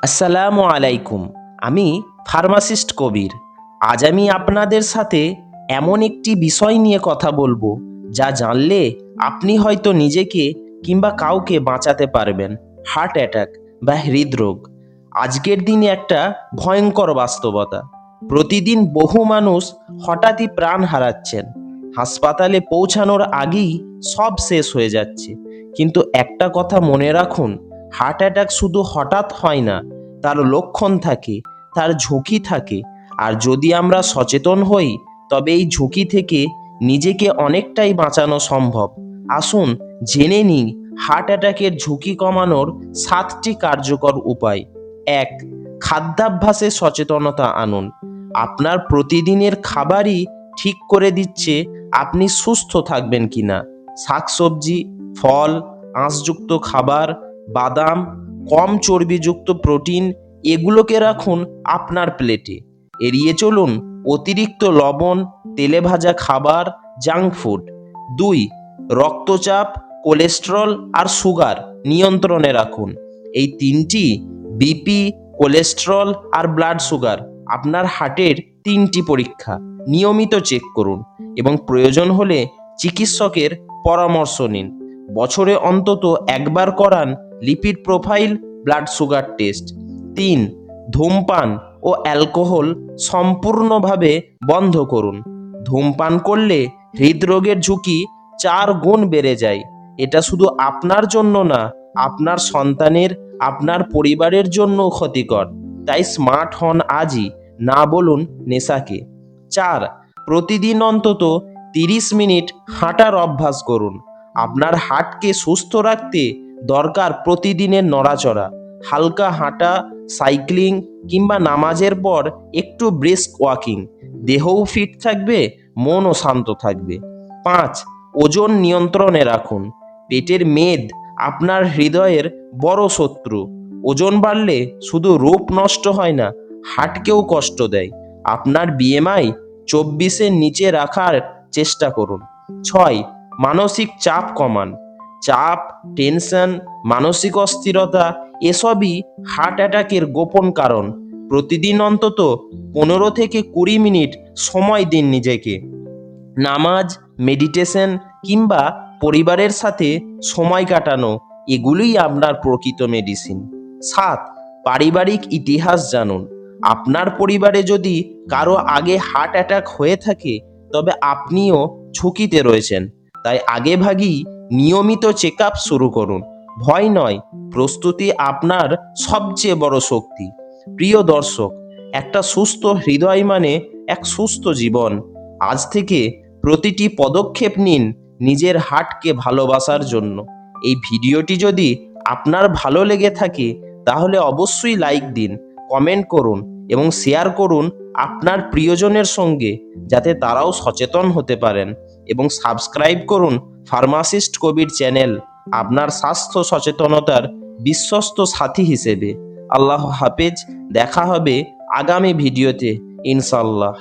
আসসালামু আলাইকুম। আমি ফার্মাসিস্ট কবির। আজ আমি আপনাদের সাথে এমন একটি বিষয় নিয়ে কথা বলবো যা জানলে আপনি হয়তো নিজেকে কিংবা কাউকে বাঁচাতে পারবেন। হার্ট অ্যাটাক বা হৃদরোগ আজকের দিনে একটা ভয়ঙ্কর বাস্তবতা। প্রতিদিন বহু মানুষ হঠাৎই প্রাণ হারাচ্ছেন। হাসপাতালে পৌঁছানোর আগেই সব শেষ হয়ে যাচ্ছে। কিন্তু একটা কথা মনে রাখুন, হার্ট অ্যাটাক শুধু হঠাৎ হয় না, তার লক্ষণ থাকে, তার ঝুঁকি থাকে। আর যদি আমরা সচেতন হই তবে এই ঝুঁকি থেকে নিজেকে অনেকটাই বাঁচানো সম্ভব। আসুন জেনে নিই হার্ট অ্যাটাকের ঝুঁকি কমানোর 7টি কার্যকর উপায়। 1. খাদ্যাভ্যাসে সচেতনতা আনুন। আপনার প্রতিদিনের খাবারই ঠিক করে দিচ্ছে আপনি সুস্থ থাকবেন কিনা। শাকসবজি, ফল, আঁশযুক্ত খাবার, বাদাম, কম চর্বিযুক্ত প্রোটিন এগুলোকে রাখুন আপনার প্লেটে। এড়িয়ে চলুন অতিরিক্ত লবণ, তেলে ভাজা খাবার, জাঙ্ক ফুড। 2. রক্তচাপ, কোলেস্টেরল আর সুগার নিয়ন্ত্রণে রাখুন। এই তিনটি, বিপি, কোলেস্টেরল আর ব্লাড সুগার, আপনার হার্টের 3টি পরীক্ষা নিয়মিত চেক করুন এবং প্রয়োজন হলে চিকিৎসকের পরামর্শ নিন। বছরে অন্তত একবার করান lipid profile, blood sugar test. 3. ধূমপান ও অ্যালকোহল সম্পূর্ণভাবে বন্ধ করুন। ধূমপান করলে হৃদরোগের ঝুঁকি 4 গুণ বেড়ে যায়। এটা শুধু আপনার জন্য না, আপনার সন্তানের, আপনার পরিবারের জন্য ক্ষতিকর। তাই স্মার্ট হন আজই, না বলুন নেশাকে। 4. প্রতিদিন অন্তত 30 মিনিট হাঁটার অভ্যাস করুন। আপনার হার্টকে সুস্থ রাখতে দরকার প্রতিদিনের নড়াচড়া, হালকা হাঁটা, সাইক্লিং কিংবা নামাজের পর একটু ব্রিস্ক ওয়াকিং। দেহও ফিট থাকবে, মনও শান্ত থাকবে। 5. ওজন নিয়ন্ত্রণে রাখুন। পেটের মেদ আপনার হৃদয়ের বড় শত্রু। ওজন বাড়লে শুধু রূপ নষ্ট হয় না, হার্টকেও কষ্ট দেয়। আপনার বিএমআই 24-এর নিচে রাখার চেষ্টা করুন। 6. মানসিক চাপ কমান। চাপ, টেনশন, মানসিক অস্থিরতা এসবই হার্ট অ্যাটাকের গোপন কারণ। প্রতিদিন অন্তত 15 থেকে 20 মিনিট সময় দিন নিজেকে। নামাজ, মেডিটেশন কিংবা পরিবারের সাথে সময় কাটানো এগুলোই আপনার প্রকৃত মেডিসিন। 7. পারিবারিক ইতিহাস জানুন। আপনার পরিবারে যদি কারো আগে হার্ট অ্যাটাক হয়ে থাকে তবে আপনিও ঝুঁকিতে রয়েছেন। তাই আগেভাগেই নিয়মিত চেক আপ শুরু করুন। ভয় নয়, প্রস্তুতি আপনার সবচেয়ে বড় শক্তি। প্রিয় দর্শক, একটা সুস্থ হৃদয় মানে এক সুস্থ জীবন। আজ থেকে প্রতিটি পদক্ষেপ নিন নিজের হার্টকে ভালোবাসার জন্য। এই ভিডিওটি যদি আপনার ভালো লেগে থাকে তাহলে অবশ্যই লাইক দিন, কমেন্ট করুন এবং শেয়ার করুন আপনার প্রিয়জনের সঙ্গে, যাতে তারাও সচেতন হতে পারেন। এবং সাবস্ক্রাইব করুন ফার্মাসিস্ট কবির চ্যানেল, আপনার স্বাস্থ্য সচেতনতার বিশ্বস্ত সাথী হিসেবে। আল্লাহ হাফেজ, দেখা হবে আগামী ভিডিওতে ইনশাল্লাহ।